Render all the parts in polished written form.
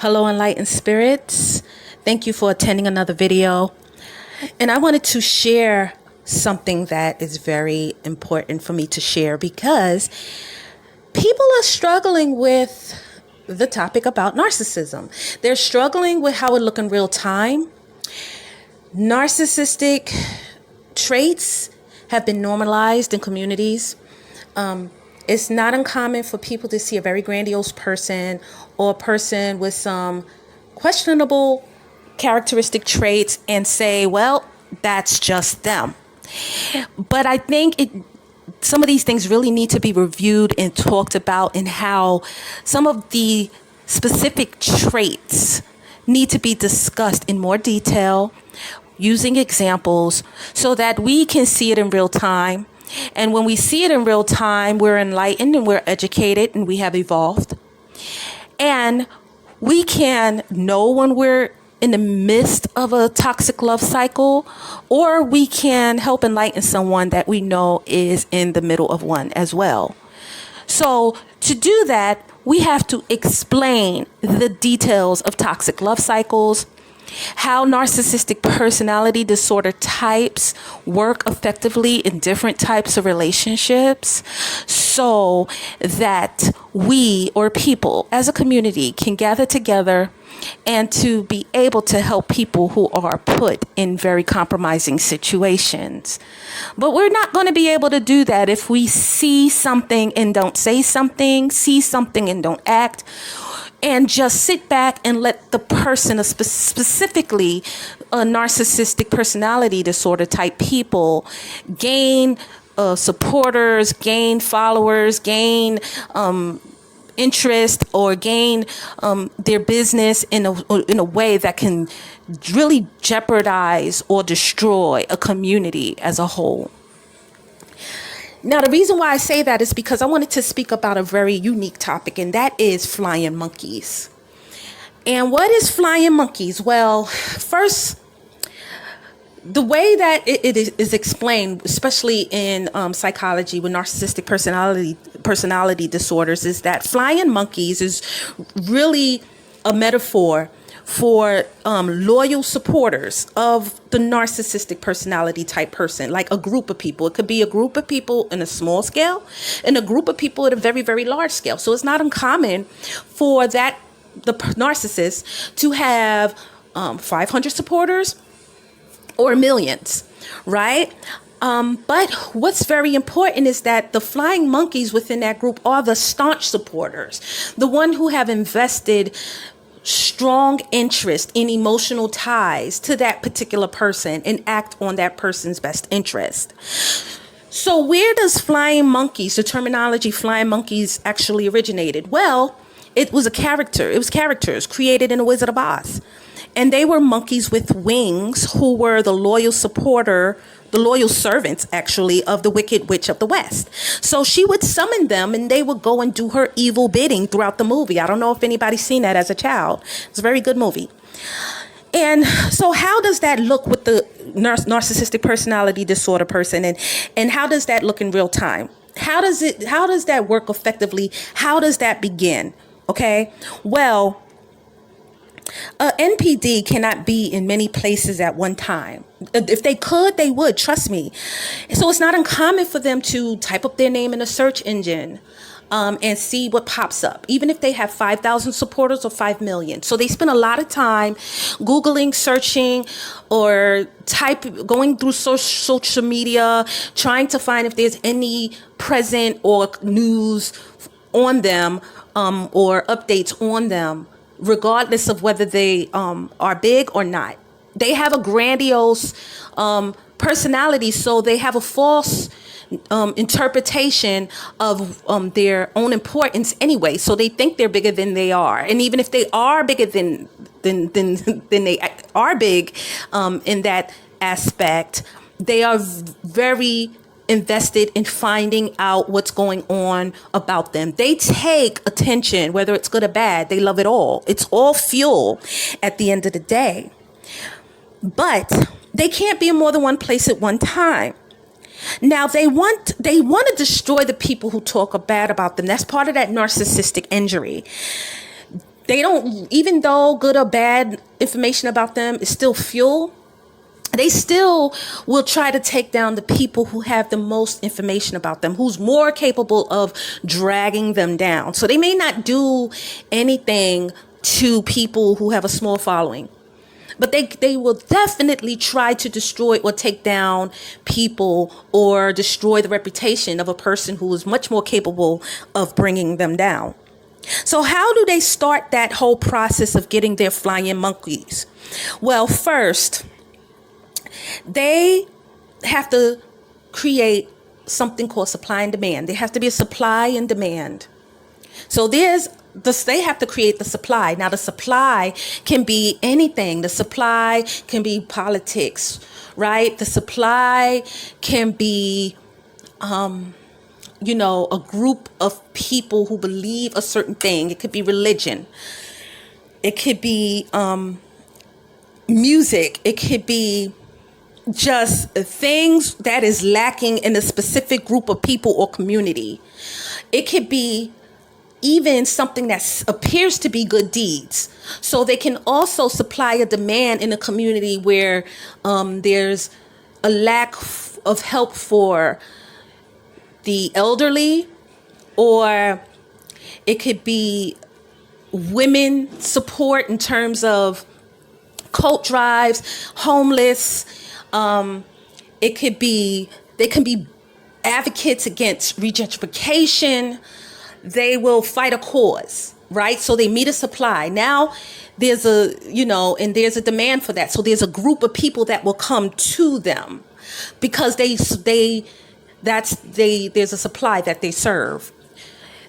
Hello, enlightened spirits. Thank you for attending another video. And I wanted to share something that is very important for me to share because people are struggling with the topic about narcissism. They're struggling with how it looks in real time. Narcissistic traits have been normalized in communities. It's not uncommon for people to see a very grandiose person or a person with some questionable characteristic traits and say, well, that's just them. But I think some of these things really need to be reviewed and talked about, and how some of the specific traits need to be discussed in more detail using examples so that we can see it in real time. And when we see it in real time, we're enlightened and we're educated and we have evolved. And we can know when we're in the midst of a toxic love cycle, or we can help enlighten someone that we know is in the middle of one as well. So to do that, we have to explain the details of toxic love cycles, how narcissistic personality disorder types work effectively in different types of relationships, so that we, or people as a community, can gather together and to be able to help people who are put in very compromising situations. But we're not going to be able to do that if we see something and don't say something, see something and don't act, and just sit back and let the person, specifically a narcissistic personality disorder type people, gain supporters, gain followers, gain interest, or gain their business in a way that can really jeopardize or destroy a community as a whole. Now, the reason why I say that is because I wanted to speak about a very unique topic, and that is flying monkeys. And what is flying monkeys? Well, first, the way that it is explained, especially in psychology with narcissistic personality disorders, is that flying monkeys is really a metaphor for loyal supporters of the narcissistic personality type person, like a group of people. It could be a group of people in a small scale and a group of people at a very, very large scale. So it's not uncommon for the narcissist to have 500 supporters or millions, right? But what's very important is that the flying monkeys within that group are the staunch supporters, the one who have invested strong interest in emotional ties to that particular person and act on that person's best interest. So where does flying monkeys, the terminology flying monkeys, actually originated? Well, it was characters created in The Wizard of Oz. And they were monkeys with wings who were the loyal servants, actually, of the Wicked Witch of the West. So she would summon them and they would go and do her evil bidding throughout the movie. I don't know if anybody's seen that as a child. It's a very good movie. And so how does that look with the narcissistic personality disorder person? And how does that look in real time? How does that work effectively? How does that begin? Okay, well, NPD cannot be in many places at one time. If they could, they would, trust me. So it's not uncommon for them to type up their name in a search engine and see what pops up, even if they have 5,000 supporters or 5 million. So they spend a lot of time Googling, searching, or going through social media, trying to find if there's any present or news on them or updates on them, regardless of whether they are big or not. They have a grandiose personality, so they have a false interpretation of their own importance anyway. So they think they're bigger than they are. And even if they are bigger than they are big in that aspect, they are very invested in finding out what's going on about them. They take attention, whether it's good or bad. They love it all. It's all fuel at the end of the day. But they can't be in more than one place at one time. Now, they want to destroy the people who talk bad about them. That's part of that narcissistic injury. They don't, even though good or bad information about them is still fuel, they still will try to take down the people who have the most information about them, who's more capable of dragging them down. So they may not do anything to people who have a small following, but they will definitely try to destroy or take down people or destroy the reputation of a person who is much more capable of bringing them down. So how do they start that whole process of getting their flying monkeys? Well, first, they have to create something called supply and demand. There has to be a supply and demand. So they have to create the supply. Now, the supply can be anything. The supply can be politics, right? The supply can be, a group of people who believe a certain thing. It could be religion. It could be music. It could be just things that is lacking in a specific group of people or community. It could be even something that appears to be good deeds. So they can also supply a demand in a community where there's a lack of help for the elderly, or it could be women support in terms of coat drives, homeless. They can be advocates against regentrification. They will fight a cause, right? So they meet a supply. Now there's and there's a demand for that. So there's a group of people that will come to them because there's a supply that they serve.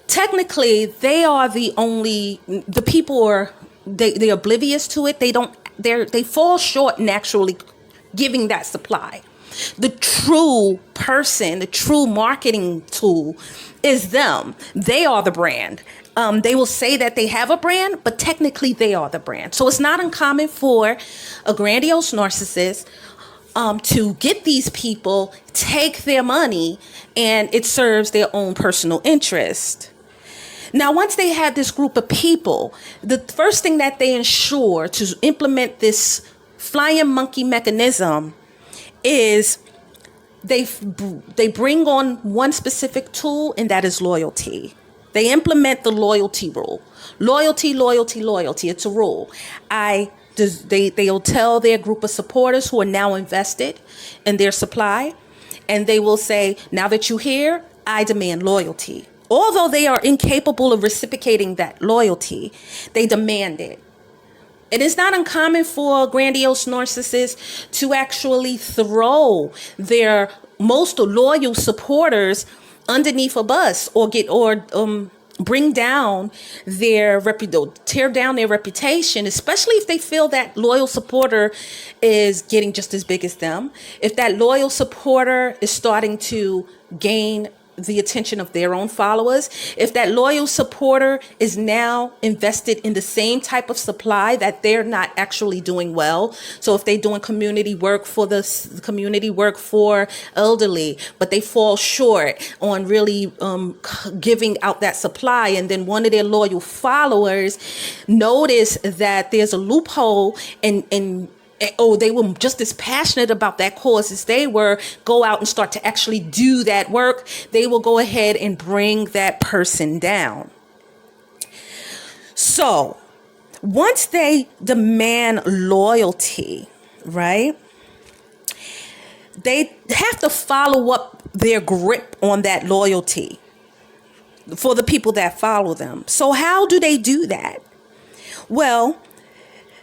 Technically, the people they're oblivious to it. They fall short in actually giving that supply. The true person, the true marketing tool is them. They are the brand. They will say that they have a brand, but technically they are the brand. So it's not uncommon for a grandiose narcissist to get these people, take their money, and it serves their own personal interest. Now, once they have this group of people, the first thing that they ensure to implement this flying monkey mechanism is they bring on one specific tool, and that is loyalty. They implement the loyalty rule. Loyalty. It's a rule. They'll tell their group of supporters who are now invested in their supply, and they will say, now that you're here, I demand loyalty. Although they are incapable of reciprocating that loyalty, they demand it. It is not uncommon for grandiose narcissists to actually throw their most loyal supporters underneath a bus or bring down tear down their reputation, especially if they feel that loyal supporter is getting just as big as them. If that loyal supporter is starting to gain the attention of their own followers, if that loyal supporter is now invested in the same type of supply that they're not actually doing well. So if they're doing community work for elderly, but they fall short on really giving out that supply, and then one of their loyal followers notice that there's a loophole and they were just as passionate about that cause as they were, go out and start to actually do that work, they will go ahead and bring that person down. So once they demand loyalty, right, they have to follow up their grip on that loyalty for the people that follow them. So how do they do that? Well,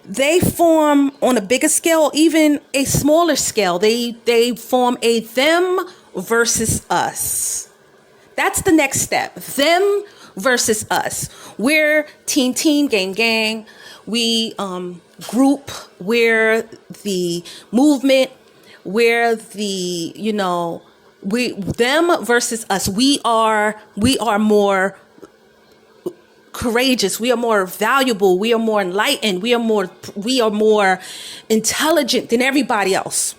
they form on a bigger scale, even a smaller scale. They form a them versus us. That's the next step. Them versus us. We're team, gang. We group. We're the movement. We're the them versus us. We are more courageous, we are more valuable, we are more enlightened, we are more intelligent than everybody else.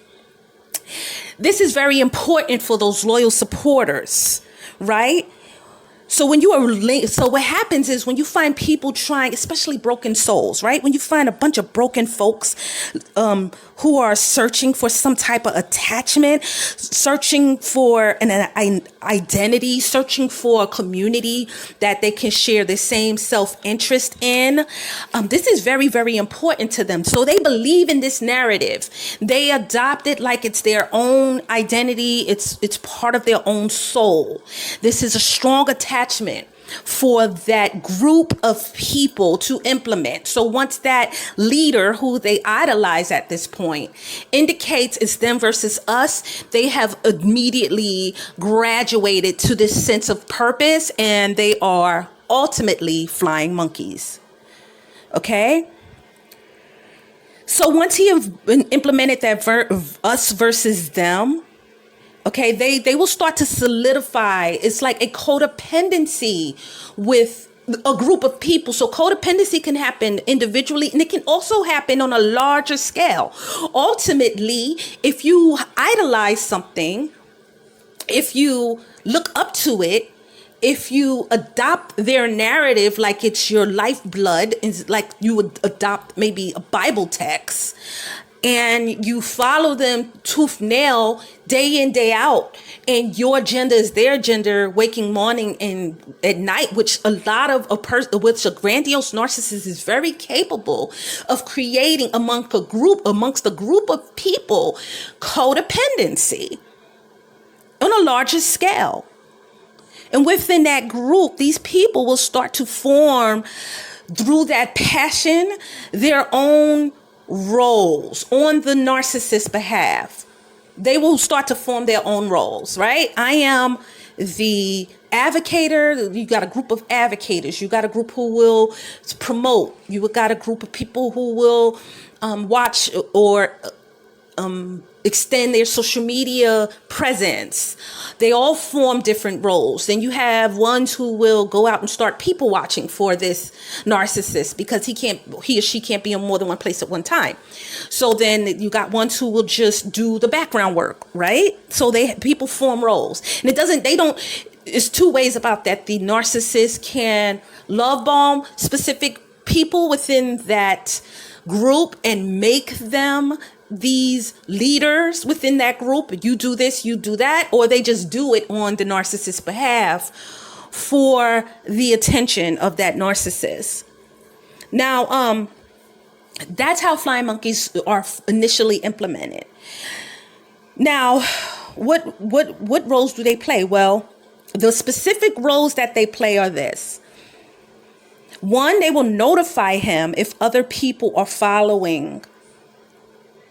This is very important for those loyal supporters, right? So so what happens is when you find people trying, especially broken souls, right? When you find a bunch of broken folks who are searching for some type of attachment, searching for an identity, searching for a community that they can share the same self-interest in, this is very, very important to them. So they believe in this narrative. They adopt it like it's their own identity. It's part of their own soul. This is a strong attachment for that group of people to implement. So once that leader who they idolize at this point indicates it's them versus us, they have immediately graduated to this sense of purpose, and they are ultimately flying monkeys. Okay? So once he have implemented that us versus them, okay, they will start to solidify. It's like a codependency with a group of people. So codependency can happen individually, and it can also happen on a larger scale. Ultimately, if you idolize something, if you look up to it, if you adopt their narrative like it's your lifeblood, it's like you would adopt maybe a Bible text, and you follow them tooth nail day in, day out, and your gender is their gender, waking morning and at night, which a lot of which a grandiose narcissist is very capable of creating amongst a group of people, codependency on a larger scale. And within that group, these people will start to form, through that passion, their own roles on the narcissist's behalf. They will start to form their own roles, right? I am the advocator. You got a group of advocators. You got a group who will promote. You got a group of people who will watch or extend their social media presence. They all form different roles. Then you have ones who will go out and start people watching for this narcissist because he or she can't be in more than one place at one time. So then you got ones who will just do the background work, right? So people form roles. And there's two ways about that. The narcissist can love bomb specific people within that group and make them these leaders within that group. You do this, you do that, or they just do it on the narcissist's behalf for the attention of that narcissist. Now, that's how flying monkeys are initially implemented. Now, what roles do they play? Well, the specific roles that they play are this. One, they will notify him if other people are following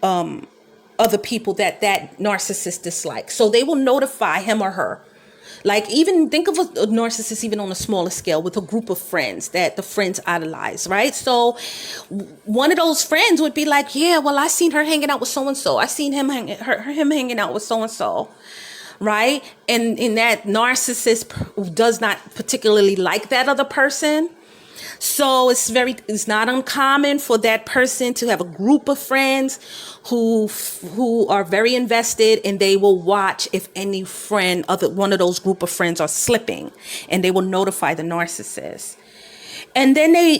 other people that narcissist dislikes. So they will notify him or her. Like, even think of a narcissist even on a smaller scale with a group of friends that the friends idolize, right? So one of those friends would be like, yeah, well, I seen her hanging out with so-and-so. I seen him hanging out with so-and-so, right? And that narcissist does not particularly like that other person. So it's not uncommon for that person to have a group of friends who are very invested, and they will watch if any one of those group of friends are slipping, and they will notify the narcissist. And then they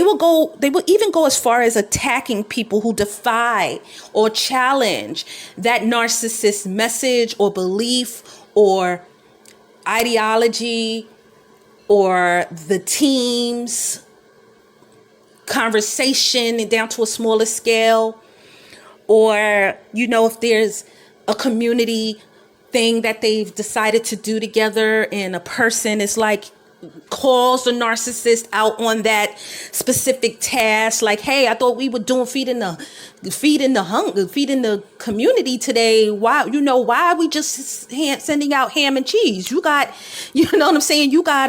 will even go as far as attacking people who defy or challenge that narcissist message or belief or ideology, or the team's conversation down to a smaller scale, or, if there's a community thing that they've decided to do together and a person is like, calls the narcissist out on that specific task, like, hey, I thought we were doing feeding the community today. Why are we just sending out ham and cheese? You got, what I'm saying? You got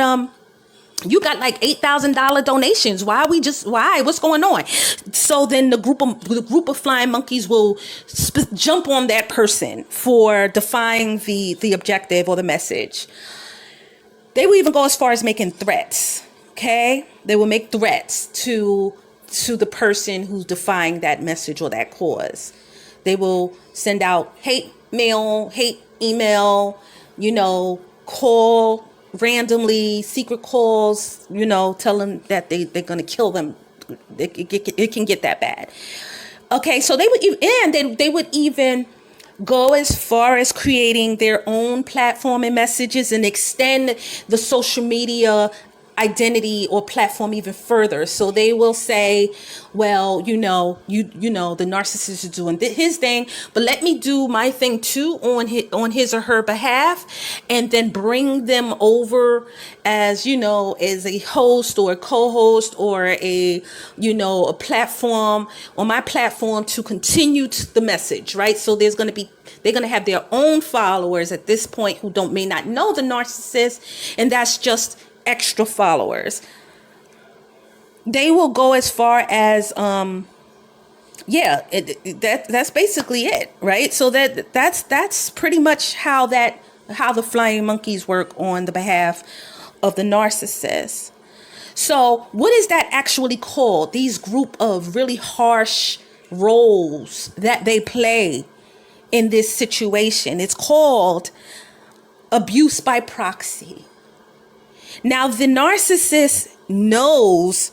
like $8,000 donations. What's going on? So then the group of flying monkeys will jump on that person for defying the objective or the message. They will even go as far as making threats. Okay, they will make threats to the person who's defying that message or that cause. They will send out hate mail, hate email, call randomly, secret calls, tell them that they're going to kill them. It can get that bad. Okay, so they would even go as far as creating their own platform and messages and extend the social media identity or platform even further. So they will say, well, the narcissist is doing his thing, but let me do my thing too on his or her behalf, and then bring them over as as a host or a co-host or a platform on my platform to continue the message, right? So they're going to have their own followers at this point who may not know the narcissist, and that's just extra followers. They will go as far as that's basically it, right? So that's pretty much how the flying monkeys work on the behalf of the narcissist. So what is that actually called? These group of really harsh roles that they play in this situation. It's called abuse by proxy. Now, the narcissist knows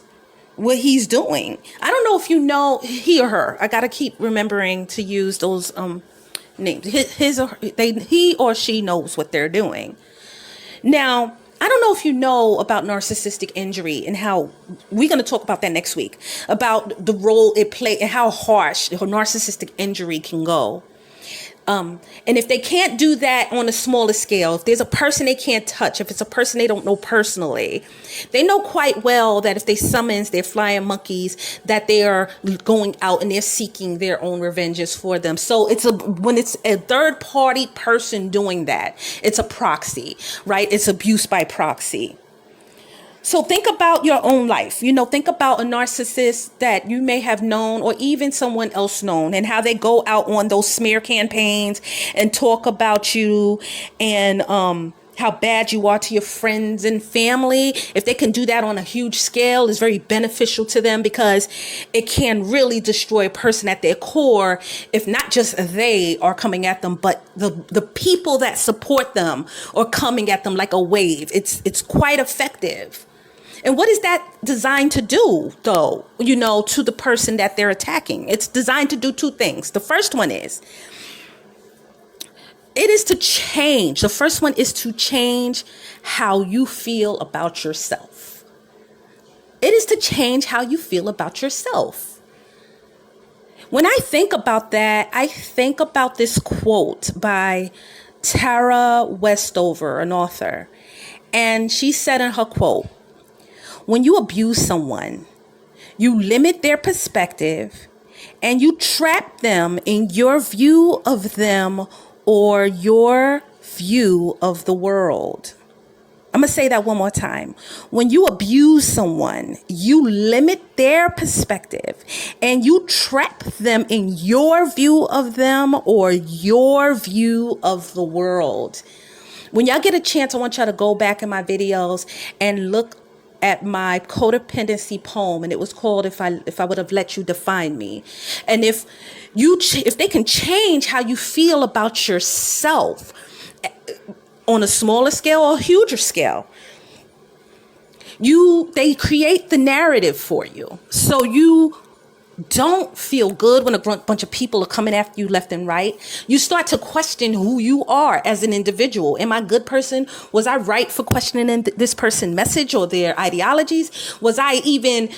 what he's doing. I don't know if you know he or her. I got to keep remembering to use those names. He or she knows what they're doing. Now, I don't know if you know about narcissistic injury and how we're going to talk about that next week, about the role it plays and how harsh narcissistic injury can go. And if they can't do that on a smaller scale, if there's a person they can't touch, if it's a person they don't know personally, they know quite well that if they summons their flying monkeys, that they are going out and they're seeking their own revenges for them. So when it's a third party person doing that, it's a proxy, right? It's abuse by proxy. So think about your own life. Think about a narcissist that you may have known or even someone else known, and how they go out on those smear campaigns and talk about you and how bad you are to your friends and family. If they can do that on a huge scale, it's very beneficial to them, because it can really destroy a person at their core if not just they are coming at them, but the people that support them are coming at them like a wave. It's quite effective. And what is that designed to do, though, to the person that they're attacking? It's designed to do two things. The first one is, to change. The first one is to change how you feel about yourself. It is to change how you feel about yourself. When I think about that, I think about this quote by Tara Westover, an author. And she said in her quote, "When you abuse someone, you limit their perspective and you trap them in your view of them or your view of the world." I'm going to say that one more time. When you abuse someone, you limit their perspective and you trap them in your view of them or your view of the world. When y'all get a chance, I want y'all to go back in my videos and look at my codependency poem, and it was called "If I Would Have Let You Define Me." And if they can change how you feel about yourself on a smaller scale or a huger scale, they create the narrative for you, so you don't feel good when a bunch of people are coming after you left and right. You start to question who you are as an individual. Am I a good person? Was I right for questioning this person's message or their ideologies? Was I even,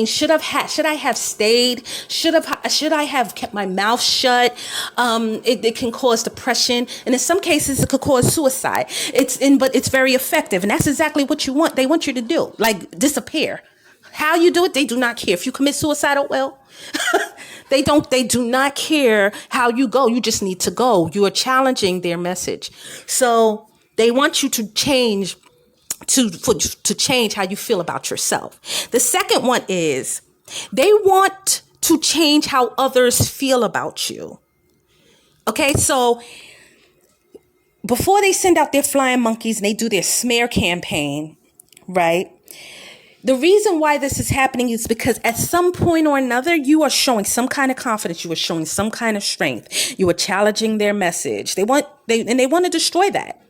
should I have stayed? Should I have kept my mouth shut? It can cause depression. And in some cases it could cause suicide. But it's very effective. And that's exactly what they want you to do. Like, disappear. How you do it, they do not care. If you commit suicide, they do not care how you go. You just need to go. You are challenging their message. So they want you to change to change how you feel about yourself. The second one is they want to change how others feel about you. Okay, so before they send out their flying monkeys and they do their smear campaign, right? The reason why this is happening is because at some point or another, you are showing some kind of confidence. You are showing some kind of strength. You are challenging their message. They want to destroy that.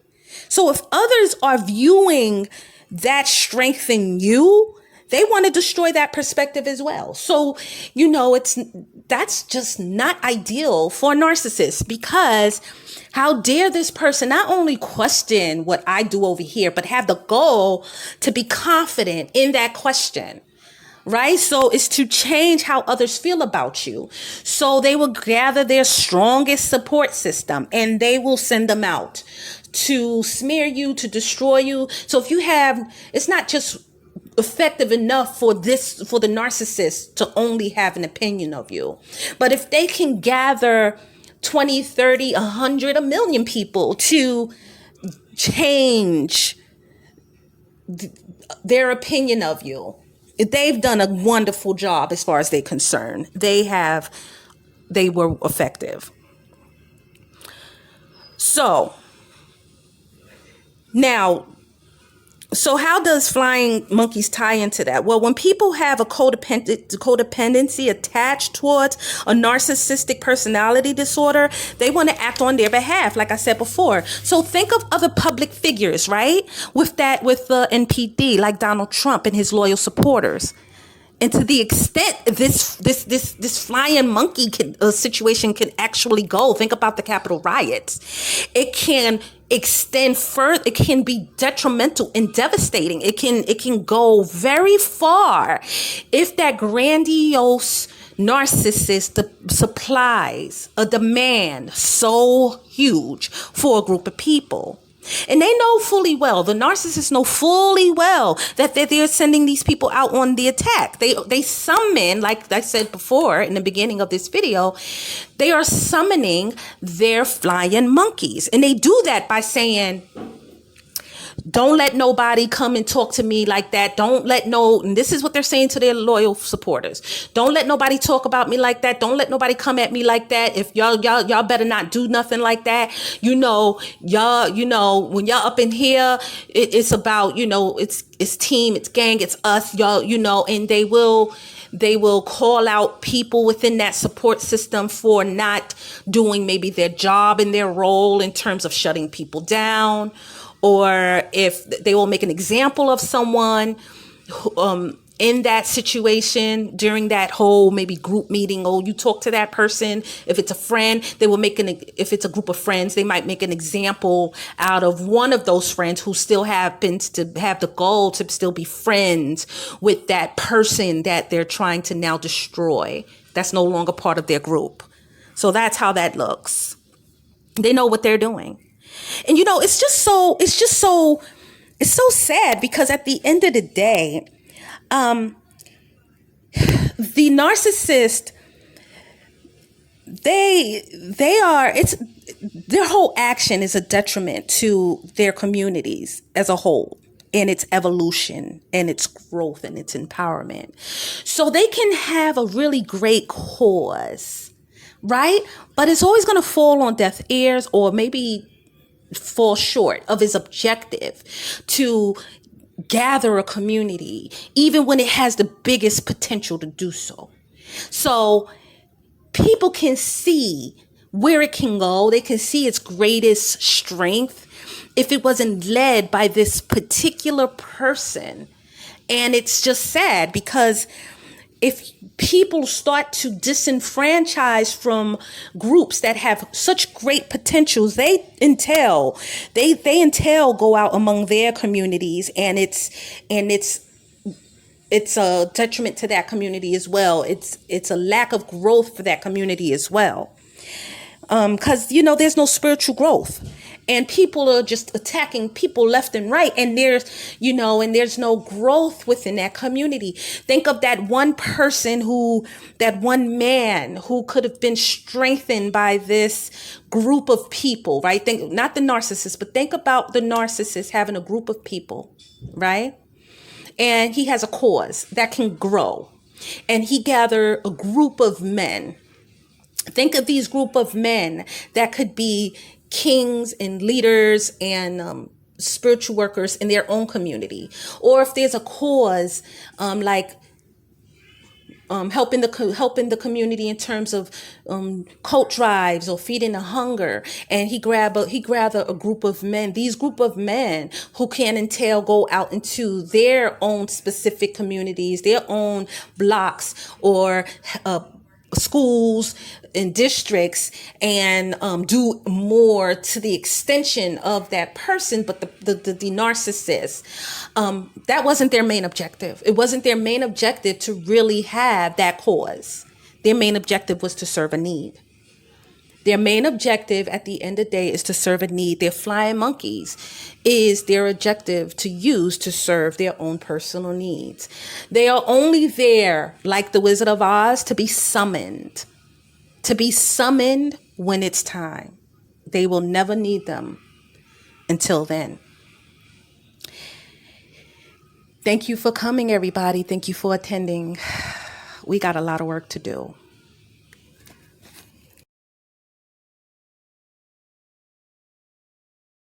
So if others are viewing that strength in you, they want to destroy that perspective as well. So, that's just not ideal for a narcissist, because how dare this person not only question what I do over here, but have the goal to be confident in that question. Right? So it's to change how others feel about you. So they will gather their strongest support system and they will send them out to smear you, to destroy you. So if you have, it's not just effective enough for the narcissist to only have an opinion of you. But if they can gather 20, 30, 100, a million people to change their opinion of you, they've done a wonderful job as far as they're concerned. They were effective. So now, how does flying monkeys tie into that? Well, when people have a codependency attached towards a narcissistic personality disorder, they want to act on their behalf, like I said before. So think of other public figures, right? With the NPD, like Donald Trump and his loyal supporters. And to the extent this flying monkey situation can actually go, think about the Capitol riots. It can extend further. It can be detrimental and devastating. It can go very far if that grandiose narcissist supplies a demand so huge for a group of people. And they know fully well, the narcissists know fully well that they're sending these people out on the attack. They summon, like I said before in the beginning of this video, they are summoning their flying monkeys. And they do that by saying, don't let nobody come and talk to me like that. And this is what they're saying to their loyal supporters. Don't let nobody talk about me like that. Don't let nobody come at me like that. If y'all better not do nothing like that. When y'all up in here, it's about, it's team, it's gang, it's us, y'all, and they will call out people within that support system for not doing maybe their job and their role in terms of shutting people down. Or if they will make an example of someone in that situation during that whole maybe group meeting. Oh, you talk to that person. If it's a friend, they will if it's a group of friends, they might make an example out of one of those friends who still happens to have the goal to still be friends with that person that they're trying to now destroy. That's no longer part of their group. So that's how that looks. They know what they're doing. And it's so sad, because at the end of the day, the narcissist, their whole action is a detriment to their communities as a whole, and its evolution and its growth and its empowerment. So they can have a really great cause, right? But it's always going to fall on deaf ears, or maybe fall short of his objective to gather a community, even when it has the biggest potential to do so. So people can see where it can go. They can see its greatest strength if it wasn't led by this particular person. And it's just sad, because if people start to disenfranchise from groups that have such great potentials, they entail go out among their communities, and it's a detriment to that community as well. It's a lack of growth for that community as well. Because there's no spiritual growth. And people are just attacking people left and right. And there's no growth within that community. Think of that one man who could have been strengthened by this group of people, right? Not the narcissist, but think about the narcissist having a group of people, right? And he has a cause that can grow. And he gathered a group of men. Think of these group of men that could be kings and leaders and spiritual workers in their own community. Or if there's a cause like helping the community in terms of coat drives or feeding the hunger. And he grabbed a group of men. These group of men who can entail go out into their own specific communities, their own blocks or schools and districts, and do more to the extension of that person. But the narcissist, that wasn't their main objective. It wasn't their main objective to really have that cause. Their main objective was to serve a need. Their main objective at the end of the day is to serve a need. Their flying monkeys is their objective to use to serve their own personal needs. They are only there, like the Wizard of Oz, to be summoned when it's time. They will never need them until then. Thank you for coming, everybody. Thank you for attending. We got a lot of work to do.